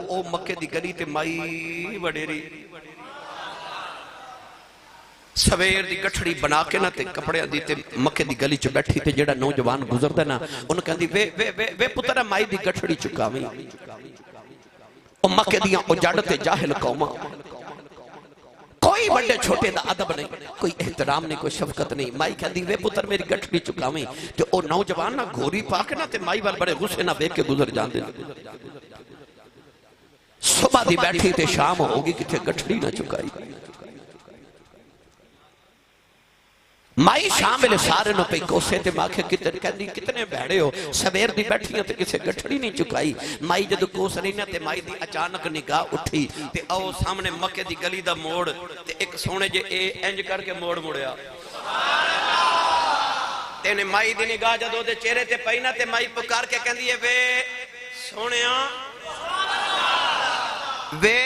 ओ मक्के दी गली ते माई वडेरी सवेर दी गठड़ी बना के ना ते कपड़े दी ते मक्के दी गली च बैठी ते जेड़ा नौजवान गुजरदा ना उन्हें कहंदी वे वे वे वे पुत्रा माई दी गठड़ी चुकावी। ओ मक्के दियां ओ जड़ ते जाहिल कौमां, कोई बड़े छोटे दा अदब नहीं, कोई एहतराम नहीं, कोई शफकत नहीं। माई कहंदी वे पुत्र मेरी गठड़ी चुकावी ते ओ नौजवान ना घोरी पा के ना ते माई वाल बड़े गुस्से ना वेख के गुजर जांदे। सुबह दी बैठी ते शाम होगी किथे गठड़ी ना चुकाई। माई शाम वेले सारे नु पे कोसे ते माखे कितने कहंदी कितने भैड़े हो, सवेर दी बैठियां ते किसे गठड़ी नहीं चुकाई। माई जद कोस रही ना ते माई दी अचानक निगाह उठी ते आओ सामने मक्के दी गली दा मोड़ ते एक सोने जे ए इंज करके मोड़ मुड़या। तेने माई दी निगाह जद ओदे चेहरे ते पई ना ते माई पुकार के कहंदी है वे सोनिया वे।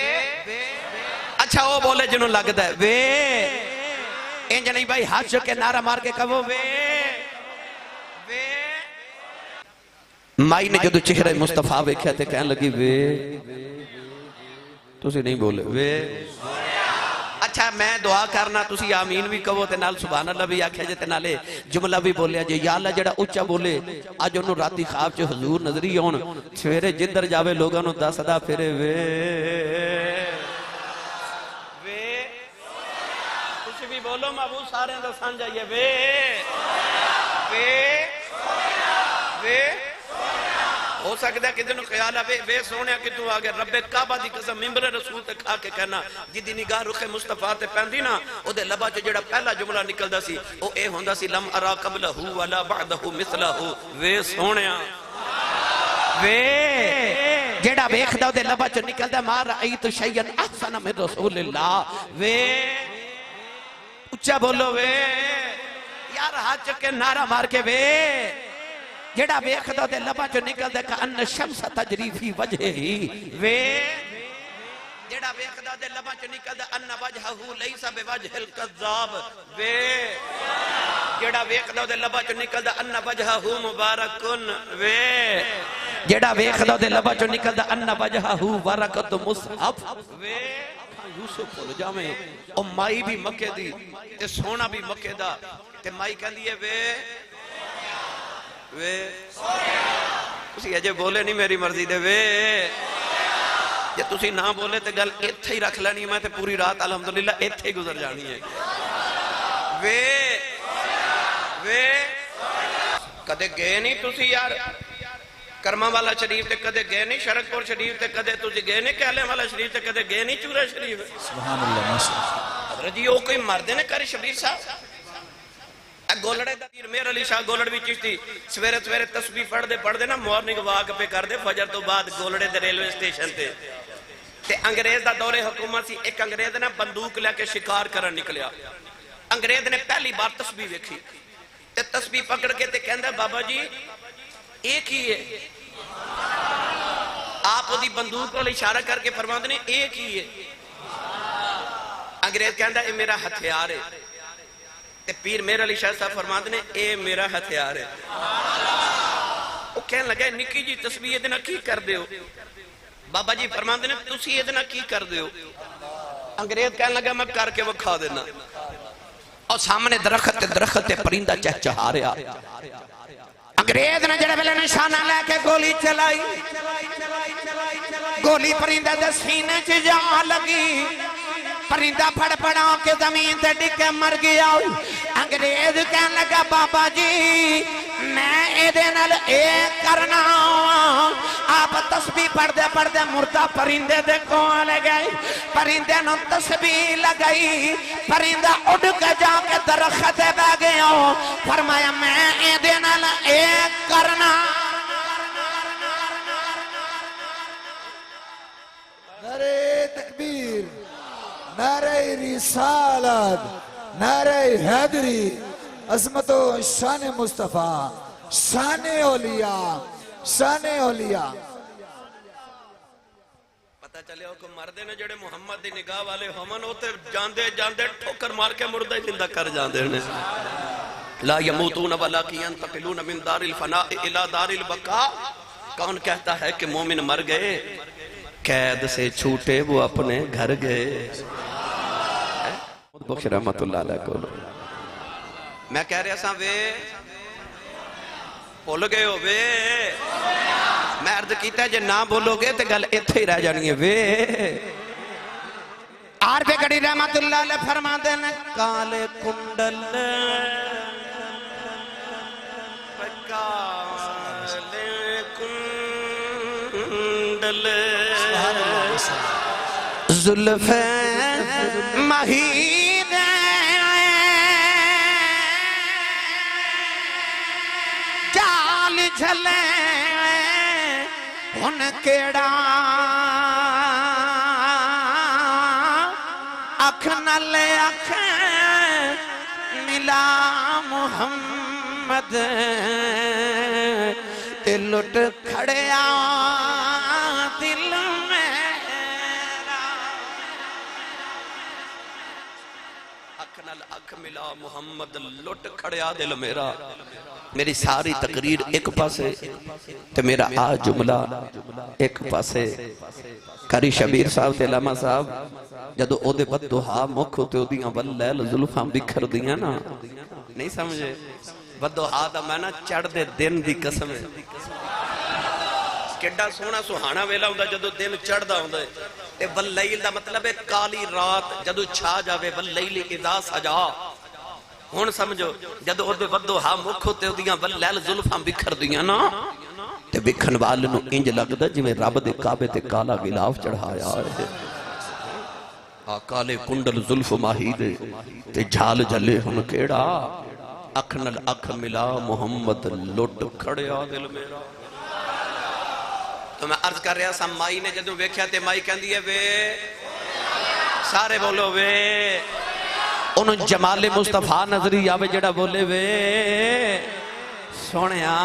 अच्छा वो बोले जिन्हों लगदा है वे इंज नहीं भाई, हाथ चुक के नारा मार के कहो वे वे। माई ने जदों चेहरा मुस्तफा वेख्या ते कहन लगी वे, तुसी नहीं बोले वे। अच्छा मैं दुआ करना तुसी आमीन भी कहो ते नाल सुभान अल्लाह भी आख्या जे ते नाले जुमला भी बोलिया जे या अल्लाह जेड़ा उच्चा बोले अज ओनू राती ख्वाब च हुजूर नजरी आउण, सवेरे जिधर जावे लोगां नू दसदा फिरे वे बोलो महबूब सारे दा सांझ आइए वे वे वे। हो सकता है किसी ख्याल आवे वे सोने कितों आ गया। रब्बे काबा दी कसम मिंबर रसूल ते खा के कहना जिदी निगाह रुखे मुस्तफा ते पैंदी ना ओदे लबा च जेड़ा पहला जुमला निकलदा सी ओ ए हुंदा सी लम अरा कबलहू वला बअदहू मिसलहू वे सोनिया वे। जेड़ा वेखदा ओदे लबा च निकलदा मा रअयतु शैयन अहसन मिन रसूलिल्लाह वे। उच्चा बोलो वे यार, हाथ चुक के नारा मार के वे। जेड़ा वेखदा ते लबा चो निकलदा का अन्न शम्स तजरी फी वजही वे। जेड़ा वेखदा ते लबा चो निकलदा अन्न वजहहू लैसा बिवजहिल कज़्ज़ाब वे। जेड़ा वेखदा ते लबा चो निकलदा अन्न वजहहू मुबारकुन वे। जेड़ा वेखदा ते लबा चो निकलदा अन्न वजहहू बरकत मुसहफ वे। यूसुफ भुल जावे ओ माई भी मक्के दी ते सोना भी मक्के दा ते माई कहंदी है वे वे तुसी अजे बोले नहीं मेरी मर्जी दे वे। जे तुसी ना बोले ते गल इत्थे ही रख लेनी, मैं ते पूरी रात अल्हम्दुलिल्लाह इत्थे ही गुजर जानी है वे वे। कदे गए नहीं तुसी यार कर्मा वाला शरीफ ते कदे गए नहीं, शरकपुर शरीफ ते कदे तुसी गए नहीं, कहले वाला शरीफ ते कदे गए नहीं, चूरा शरीफ सुभान अल्लाह माशाअल्लाह। हजरत जी ओ कोई मरदे ने कर शबीर साहब ए गोलड़े दा पीर मेहर अली शाह गोलड़वी चिश्ती सवेरे सवेरे तस्बीह पढ़दे पढ़दे ना मॉर्निंग वॉक पे करदे फजर तो बाद गोलड़े दे रेलवे स्टेशन ते अंग्रेज दा दौरे हुकूमत सी। एक अंग्रेज ने बंदूक लेके शिकार करन निकलिया। अंग्रेज ने पहली बार तस्बीह वेखी ते तस्बीह पकड़ के ते कहंदा बाबा जी एक ही है। आप ओदी बंदूक को इशारा करके फरमाते ने एक ही है। अंग्रेज कहता ये मेरा हथियार है ते पीर मेरे अली शाह साहब फरमाते ने ये मेरा हथियार है। वो कहने लगा निक्की जी तस्बीह इहदे नाल की कर दे हो? बाबा जी फरमाते ने तुसी इहदे नाल की कर दे हो? अंग्रेज कहने लगा मैं करके विखा देना। और सामने दरख्त ते परिंदा चहचहा रहा। अंग्रेज ने जेड़े वेले निशाना लेके गोली चलाई, गोली परिंदे दे सीने च जा लगी, परिंदा फड़फड़ा के जमीन ते डिग के मर गया। अंग्रेज कहने लगा बाबा जी मैं एदे नाल ए करना। आप तस्बीह पढ़दे पढ़दे मुर्दा परिंदे दे कोल गए, परिंदे नु तस्बीह लगाई, परिंदा उड़ के जाके दरख्त ते बैठ गया। फरमाया मैं एदे नाल ए करना। नारे तकबीर, नारे रिसालत, नारे हैदरी, अज़मतो शान मुस्तफा, शान औलिया, शान औलिया। पता चले को मरदे ने जेड़े मुहम्मद दी निगाह वाले हमन ओते जांदे जांदे ठोकर मार के मुर्दा जिंदा कर जांदे ने। ला यमूतून वलाकिन यंतकिलून मिन दारिल फना इला दारिल बका। कौन कहता है कि मोमिन मर गए? कैद से छूटे वो अपने घर गए। बख्श रहमतुल्लाह अलैह को मैं कह रहा सा वे भुल गए हो वे। मैं अर्ज किया जे ना बोलोगे तो गल इत्थे ही रह जानी है वे। आर पे गड़ी रहमतुल्लाह अलैह फरमाते हैं काले कुंडल काले कुंडल जुल्फे महीने जाल झले हुन केड़ा अख नल अख मिला मुहम्मद ते लुट खड़िया दिल मेरा। अख नल अख मिला मुहम्मद लुट खड़िया दिल मेरा। मेरी सारी तकरीर एक पासे ते मेरा आ जुमला एक पासे। कारी शबीर साहब ते लामा साहब जदों ओदे बददुहा मुख ते ओदियां वल्लैल जुल्फां बिखर दियां ना नहीं समझे। बददुहा दा माना चढ़दे दिन दी कसम है। किड्डा सोहना सुहाना वेला हुंदा जदों दिन चढ़दा हुंदा ते वल्लैल दा मतलब है काली रात जदों छा जावे। वल्लैल इज़ा सजा हुण समझो जदों ओदे बददुहा मुख ते ओदियां वल्लैल जुल्फां बिखर दियां ना ते विखण वाल नूं इंज लगदा जिवें रब दे काबे ते काला गिलाफ चढ़ाया है। आ काले कुंडल जुल्फ माही दे ते झाल जले हुन केड़ा अख नल अख मिला मुहम्मद लुट खड़िया दिल मेरा। तो मैं अर्ज कर रहा सा माई ने जदों वेख्या ते माई कहंदी है वे सारे बोलो वे। उन्हों जमाले मुस्तफा नजरी आवे जड़ा बोले वे सोहणिया।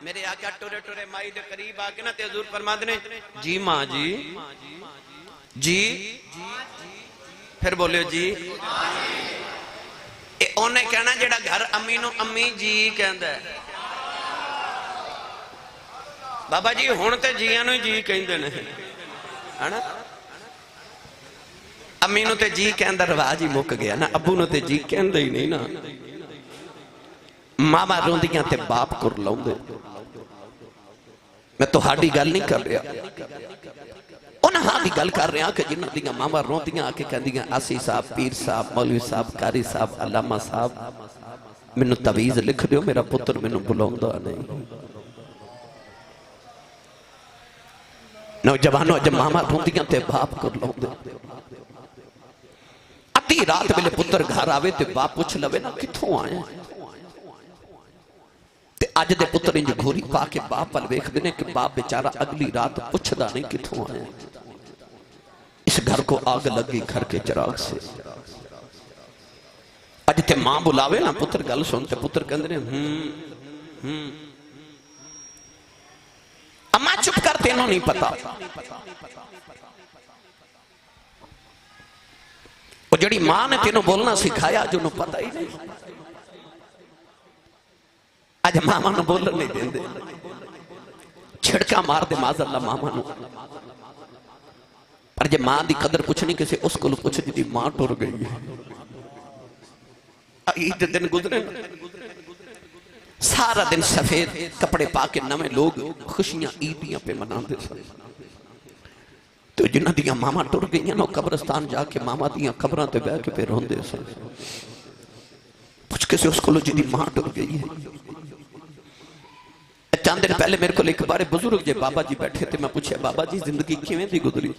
मेरे आका टुरे टुरे माई दे करीब आके ना ते हुजूर फरमाते ने जी मां जी जी फिर बोलियो जी। ए ओने कहना जेड़ा घर अम्मी नूं अम्मी जी कहंदा है। बाबा जी हुण ते जियां नूं जी कहंदे ने है ना। अम्मी नूं ते जी कहंदा रिवाज ही मुक गया ना। अब्बू नूं ते जी कहंदे ही नहीं ना। मामा रोंदियां ते बाप कुरलाउंदे। मैं तुहाडी गल नहीं कर रहा उन्हां दी गल कर रहा कि जिन्हां दी मामा रोंदियां आके कहंदियां आसी साहब पीर साहब मौलवी साहब कारी साहब अल्लामा साहब मैनू तवीज़ लिख दियो मेरा पुत्र मैनू बुलाउंदा नहीं। नौजवानों अज मामा रोंदियां ते बाप कुरलाउंदे। अद्धी रात वेले पुत्र घर आवे ते बाप पुछ लवे ना कित्थों आया। अज दे पुत्र इंज घोरी पा के बाप वाल वेखदे ने कि बाप बेचारा अगली रात पुछदा नहीं कित्थों आया। इस घर को आग लगी घर के चिराग से। अज ते मां बुलावे ना पुत्र गल सुन ते पुत्र कहंदे ने अम्मा चुप कर तेनों नहीं पता। वो जड़ी मां ने तेनों बोलना सिखाया जो उन्हें पता ही नहीं। अज मामा नूं बोलन नहीं देंदे छिड़का मार दे माज़अल्लाह मामा नूं। पर जे मां दी कदर पुछनी किसी उस कोल पुछ जिहदी मां टुर गई है। ईद दिन गुजरे सारा दिन सफेद कपड़े पा के नवे लोग खुशियां ईदियां पे मनाते सन। तो जिन्हां दियां मामा टुर गई ना कब्रस्तान जाके मामा दियां कब्रां ते बैठ के पे रोंदे सन। पुछ किसी उस कोल जिहदी मां टुर गई है। चंद दिन पहले मेरे को एक बारे बुजुर्ग जे बाबा जी बैठे थे। मैं पूछा बाबा जी जिंदगी किवें दी गुजरी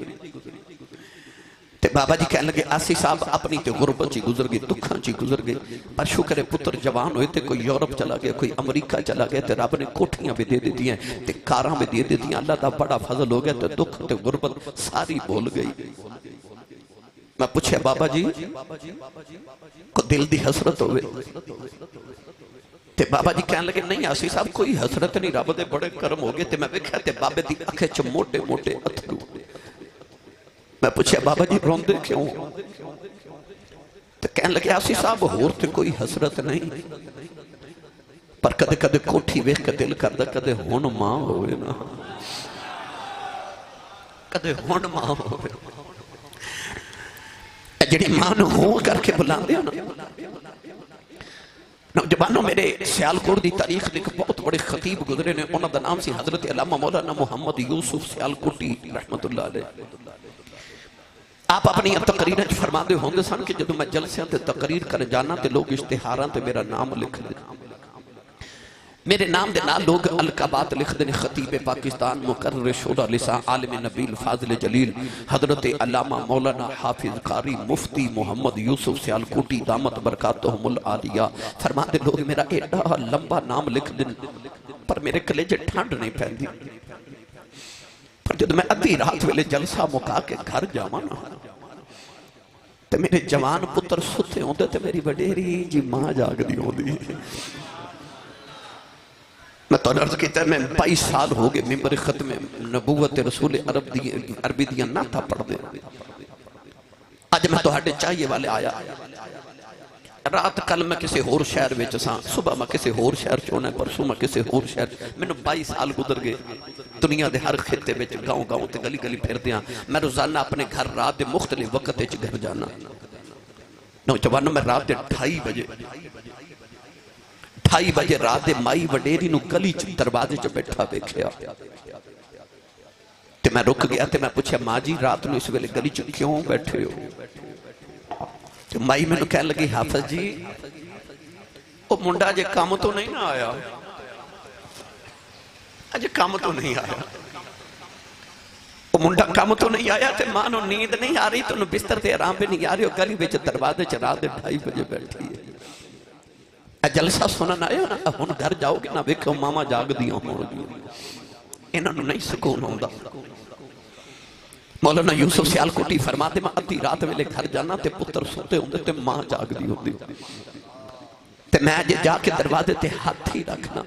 ते बाबा जी कहने लगे आसी साहब अपनी तो गुरबत च गुजर गई दुखा च गुजर गई। पर शुक्र है पुत्र जवान हुए थे कोई यूरोप चला गया कोई अमरीका चला गया तो रब ने कोठियां भी दे दी ते कारां भी दे दी। अल्लाह का बड़ा फजल हो गया तो दुख ते गुरबत सारी भूल गई। मैं पूछा बाबा जी को दिल की हसरत होवे ते बाबा जी कहने लगे नहीं आसी साहब कोई हसरत नहीं रब दे बड़े कर्म हो गए। ते मैं वेख्या ते बाबे दी अख च मोटे मोटे अथरू। मैं पूछा बाबा जी रोंदे क्यों। तो कहने लगे आसी साहब होर ते कोई हसरत नहीं पर कदे कदे कोठी वेख के दिल करदा कदे हुण मां होवे ना। कदे हुण मां होवे जिहड़ी मां नूं हो करके बुलांदे हो ना। नौजवानों मेरे सियालकोट की तारीख के बहुत बड़े खतीब गुजरे ने, उन्होंने नाम से हजरत अल्लामा मौलाना मुहम्मद यूसुफ सियालकोटी रहमतुल्लाह अलैह। आप अपनी तकरीर फरमाते होंगे सन कि जो मैं जलसियां ते तकरीर कर जाना तो लोग इश्तिहारां ते मेरा नाम लिखते, मेरे नाम के नाल लोग अलकाबात लिखते हैं। खतीब पाकिस्तान मुकर्रर शोरा लिसा आलिम नबील फाजिल जलील हजरत अल्लामा मौलाना हाफिज कारी मुफ्ती मोहम्मद यूसुफ सियालकोटी दामत बरकातहुमुल आलिया फरमाते लोग मेरा एडा लंबा नाम लिख दें पर मेरे कलेजे ठंड नहीं पैंदी। पर जब मैं अद्धी रात वेले जलसा मुका के घर जावां ना ते मेरे जवान पुत्र सुते होंदे ते मेरी वडेरी जी मां जागदी होंदी। मैं तो अर्ज किया मैं 22 साल हो गए मिंबर खत्म नबूवत रसूल अरबी दियां नाता पढ़दे। अज मैं तुहाडे चाहिए वाले आया, रात कल मैं किसी होर शहर विच सां, सुबह मैं किसी होर शहर च होना, परसों मैं किसी होर शहर। मैनूं 22 साल गुजर गए दुनिया के हर खिते में गाँव गाँव ते गली गली फिरदे हां। मैं रोजाना अपने घर रात के मुख्तलिफ वक्त घर जाना। नौजवानों मैं रात के 2:30 बजे रात के माई वडेरी नूं गली च दरवाजे च बैठा वेखिया ते मैं रुक गया ते मैं पूछा मां जी रात नूं इस वेले गली च क्यों बैठे हो? ते माई मैनूं कहन लगी हाफिज जी वो मुंडा अजे काम तो नहीं ना आया, अजे काम तो नहीं आया, वो मुंडा काम तो नहीं आया ते मां नूं नींद नहीं आ रही, तुहानूं बिस्तर ते आराम भी नहीं आ रही, गली विच दरवाजे च रात के 2:30 बजे बैठी है। जलसा सुनन आए हो ना, हुण घर जाओगे ना वेखो मामा जागदियां होणगियां, इन्हां नूं नहीं सुकून आउंदा। मौलाना यूसुफ सियालकोटी फरमाते मैं अद्धी रात वेले घर जाना ते पुत्र सुते होंदे ते मां जागदी होंदी ते मैं जे जाके दरवाजे ते हाथ ही रखना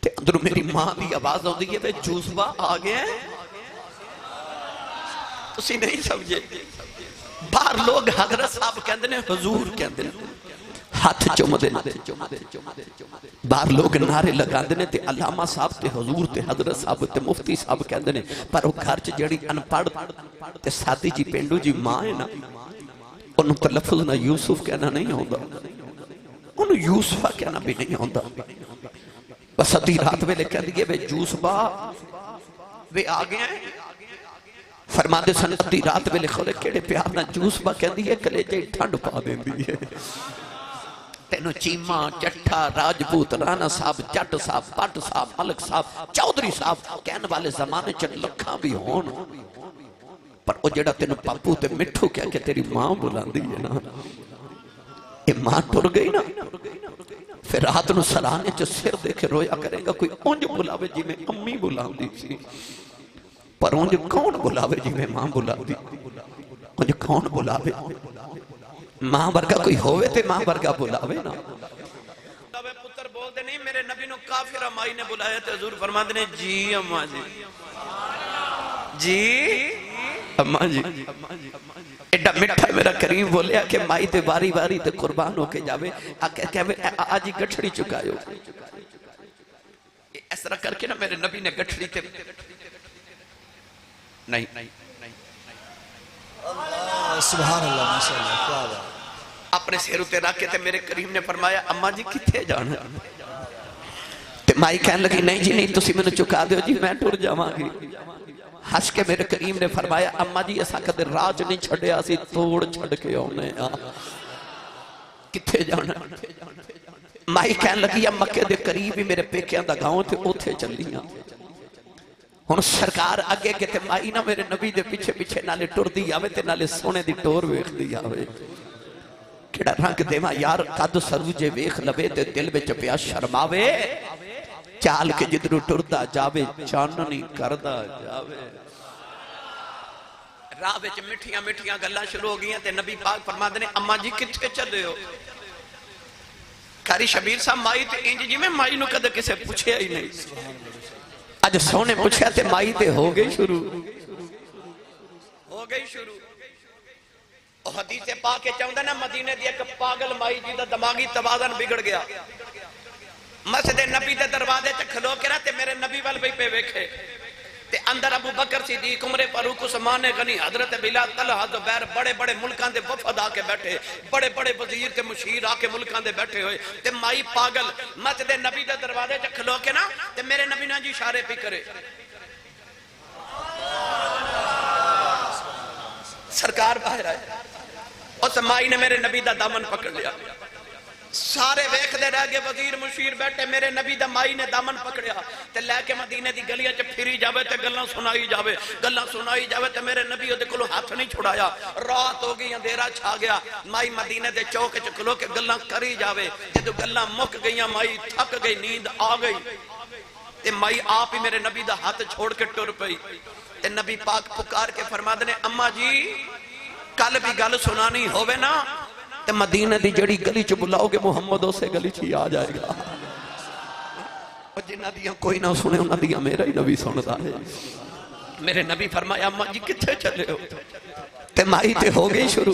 ते अंदरों मेरी मां की आवाज आउंदी है वे जूसबा आ गया। तुसीं नहीं समझे, बाहर लोग हजरत साहब कहंदे ने हुजूर कहंदे ने, हाथ चुमदे ने, बाहर लोग नारे लगाते हैं ते अल्लामा साहब ते हुजूर ते हजरत साहब ते मुफ्ती साहब कहते हैं, पर वो घर च जिहड़ी अनपढ़ ते सादी जी पेंडू जी मां है ना उन्होंने तो लफ्ज ना यूसुफ कहना नहीं आता, उन्होंने यूसुफा कहना भी नहीं आता। बस अद्धी रात वेले कह दिए वे जूसबा वे आ गए। फरमाते सन अद्धी रात वेले खोले केड़े प्यार ना जूसबा कहती है कलेजे ठंड पा देंदी है। तेनों चीमा चट्ठा राजपूत राणा साहब जट साहब भट्ट साहब मलक साहब चौधरी साहब कहने वाले जमाने च लखा भी होन, पर वो जेड़ा तेन पापू ते मिठू कह के तेरी मां बुलांदी है ना, ये मां टुर गई ना फिर रात नूं सराहने च सिर देके रोया करेगा। कोई उंज बुलावे जिवें अम्मी बुलांदी सी, पर उंज कौन बुलावे जिवें मां बुलांदी, उंज कौन बुलावे? मां वर्गा कोई होवे ते मां वर्गा बुलावे ना। पुत्र बोलते नहीं मेरे नबी नु काफिर माई ने बुलाया ते हुजूर फरमाते ने जी अम्मा जी, जी अम्मा जी। एडा मिठा मेरा करीम बोलिया कि माई ते बारी बारी ते कुर्बान होके जावे, कहवे आज ही गठड़ी चुकायो। इस तरह करके ना मेरे नबी ने गठड़ी ते नहीं सुभान अल्लाह माशाअल्लाह क्या बात। अपने सिर उत्ते रख के ते मेरे करीम ने फरमाया अम्मा जी किथे जाना? ते माई कहन लगी नहीं जी नहीं तुसी मैनू चुका दो जी मैं टुर जावांगी। हस के मेरे करीम ने फरमाया अम्मा जी असा कदे राज नहीं छड्या, असी तोड़ छड़ के आउणे आ, किथे जाना? माई कहन लगी मक्के दे करीब ही मेरे पेकियां दा गांव ते ओथे चलियां। हुण सरकार अगे के ते माई ना मेरे नबी दे पीछे पीछे नाले टुरदी आवे ते नाले सोने दी टोर वेखदी आवे। केड़ा रंग देवा यार कद सरूजे वेख लवे ते दिल विच पिया शर्मावे, चाल के जिधरों टुरदा जावे चाननी करदा जावे। राह विच मिठियां मिठियां गल्लां शुरू हो गईयां ते नबी पाक फरमाते ने अम्मा जी किथे चले हो? कारी शबीर साहब माई ते इंज जिवें माई नूं कदे किसे पुछया ही नहीं, अज सोने पूछा ते माई ते हो गई शुरू, हो गई शुरू। हदीस पाक के चाहता ना मदीने दी एक पागल माई जी दा दिमागी तवाज़ुन बिगड़ गया, मस्जिद नबी दे दरवाजे च खलो के ना ते मेरे नबी वाल पे वेखे ते अंदर अबू बकर सिद्दीक, उमर फारूक, उस्मान गनी, हजरत बिलाल, तलहा, जुबैर, बड़े बड़े मुल्कां दे वफद आके बैठे, बड़े बड़े वजीर ते मुशीर आके मुल्कां दे बैठे हुए। ते माई पागल मस्जिद नबी दे दरवाजे च खलो के ना ते मेरे नबी ना जी इशारे भी करे। सरकार बाहर आए, उस माई ने मेरे नबी दा दामन पकड़ लिया। सारे वेखदे रह गए, वजीर मुशीर बैठे, मेरे नबी दा माई ने दामन पकड़िया ते लैके मदीने दी गलियां च फिरी जावे ते गल्लां सुनाई जावे, गल्लां सुनाई जावे ते मेरे नबी ओदे कोलों हाथ नहीं छुड़ाया। रात हो गई, अंधेरा छा गया, माई मदीने दे चौक च खलो के गल्लां करी जावे। जदों गल्लां मुक गईयां, माई थक गई, नींद आ गई ते माई आप ही मेरे नबी दा हाथ छोड़ के टुर पई। ते नबी पाक पुकार के फरमादे ने, अम्मा जी कल भी गल सुनानी होवे ना ते मदीने दी जड़ी गली च बुलाओगे मुहम्मद उसे गली च ही आ जाएगा। जिन्हां दियां कोई ना सुने उन्हां दियां मेरा ही नबी सुनदा है। मेरे नबी फरमाया, अम्मा जी किथे चले हो? ते माई ते हो गई शुरू।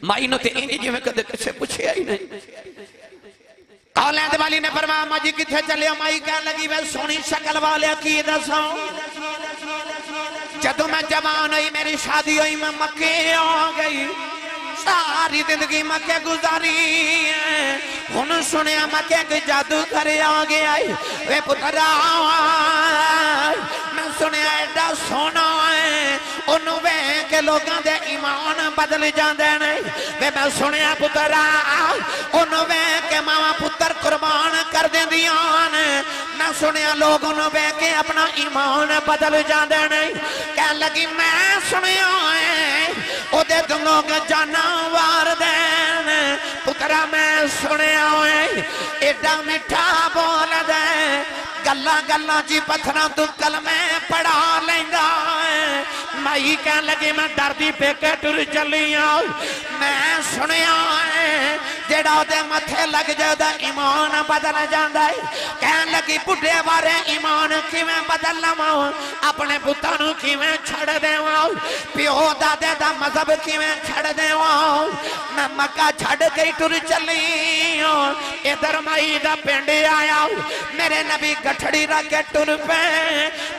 माई ने ते इंज जिवें कदे किसे पुछया ही नहीं। औलाद वाली ने फरमाया, अम्मा जी किथे चले हो? माई कहने लगी, वे सोहनी शक्ल वाले की दसां, जदों मैं जवान हुई, मेरी शादी हुई, मैं मक्के आ गई, सारी जिंदगी मक्के गुजारी, हुन सुनिया मक्के के जादू करे आ गया। वे पुत्रा मैं सुनिया एडा सोना है, ओनू वेख के लोगों दे ईमान बदल जाते ने। वे मैं सुनिया पुत्रा ओनू वेख के मावा पुत्र कुर्बान कर देंदियां ने। मैं सुनिया लोग ओनू वेख के अपना ईमान बदल जाते ने। कह लगी मैं सुनिया ओदे तो लोग जाना वार देन। पुत्रा मैं सुनिया एडा मिठा बोल दे, गल्ला गल्ला जी पत्थरां तू कलमे पढ़ा लेंदा। माई कह लगी मैं डरदी पेके टुर चली आ। मैं सुनिया जेड़ा ओदे मथे लग जाए ओदा ईमान बदल जांदा है। कह लगी बुढ़े बारे ईमान किवें बदल लवां, अपने पुत्तां नूं किवें छड़ देवां, प्यो दादे दा मजहब किवें छड़ देवां। मैं मक्का छड़ के टुर चली, इधर माई दा पिंड आया, मेरे नबी गठड़ी रख के टुर पे।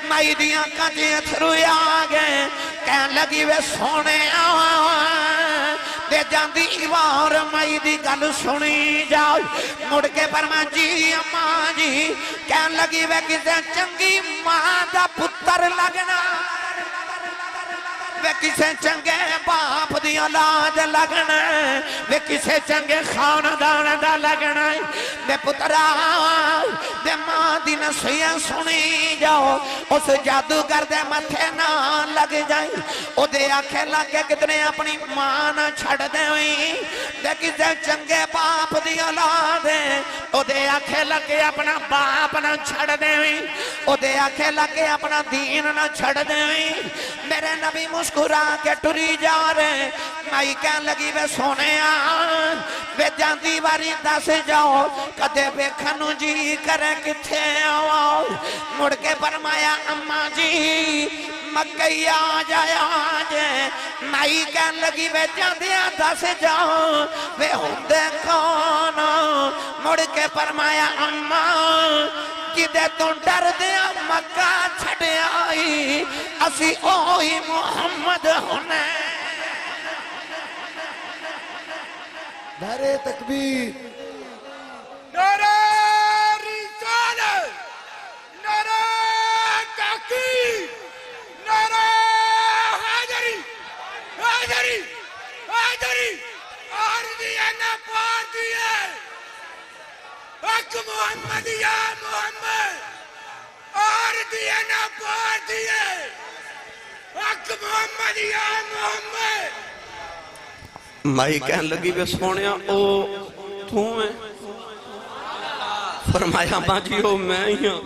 माई दियां अखां च अथरू आ गए। कह लगी वे सोने दे जांदी वार माई दी गल सुनी जाओ। मुड़ के फरमा जी अम्मा जी, कह लगी वे किसे चंगी मां दा पुत्र लगना, वे किसे चंगे बाप दी औलाद लगना, वे किसे चंगे खानदान दा लगना। वे पुत्रा दे मां दी नसीहत सुनी जाओ, उस जादूगर दे मथे ना लग जाए। ओदे आखे लागे कितने अपनी मां ना छड़ देवी, ते किसे चंगे बाप दी औलाद, ओदे आखे लगे अपना बाप ना छड़ देवी, ओदे आखे लगे अपना दीन ना छड़ देवी। मेरे नबी मुस्कुरा के टुरी जा रहे। माई कह लगी वे सोने वे जाती वारी दस जाओ, कदे वेखन नूं जी करे किथे आओ। मुड़ के फरमाया अम्मा जी मकई आ जाया जे। माई कह लगी वे जांदियां दस जाओ, वे हुंदे कौन? मुड़ के फरमाया अम्मा जिदे तो डर दिया मक्का छड़ आई, असी ओही मुहम्मद होने। नारे तकबीर, नारे रिसालत, नारे ताकीद, नारे हैदरी, हैदरी, हैदरी, आरदिया ना पार दिए। हक मोहम्मद या मोहम्मद, आरदिया ना पार दिए। हक मोहम्मद या मोहम्मद। माई कहन लगी वे सोने ओ तू है? फरमाया मां जी ओ मैं ही हां।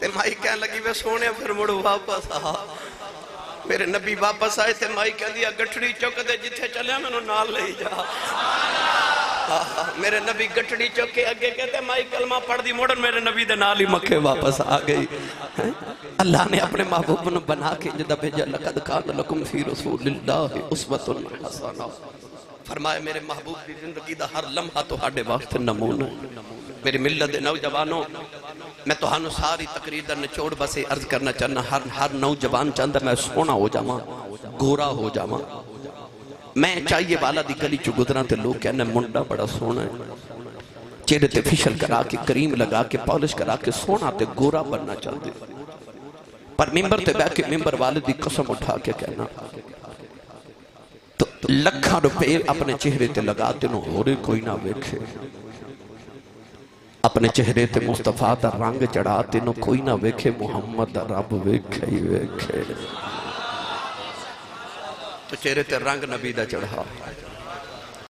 ते माई कहन लगी वे सोने फिर मुड़ वापस आ। मेरे नबी वापस आए ते माई कहंदी गठड़ी चुक दे, जिथे चलिया मैनू नाल ले जा। मेरे नबी गठड़ी चुक के अगे कहते माई कलमा पढ़ दी, मुड़न मेरे नबी दे नाल ही मक्के वापस आ गई। अल्लाह ने अपने महबूब नूं बना के जदा भेजा, लक़द कान लकुम फी रसूलिल्लाहि उस्वतुन हसना। फरमाया मेरे महबूब की जिंदगी दा हर लम्हा तुहाडे वास्ते नमूना है। मेरी मिलत दे नौजवानों, मैं तुहानू सारी तकरीर दा निचोड़ बस अर्ज करना चाहना, हर नौजवान चाहता मैं सोहना हो जावा, गोरा हो जावा। मैं चाहिए वाला दी गली चु गुजरा तो लोग कहने मुंडा बड़ा सोहना है, चेहरे ते फिशल करा के क्रीम लगा के पॉलिश करा के सोहना ते गोरा बनना चाहते, पर मिंबर ते बैठ के मिंबर वाले दी कसम उठा के कहना तो लखा रुपए अपने चेहरे ते लगा तेनों होरे कोई ना वेखे, अपने चेहरे ते मुस्तफा दा रंग चढ़ा तेनों कोई ना वेखे, मुहम्मद दा रब वेखे ही वेखे। तो चेहरे ते रंग नबी दा चढ़ा।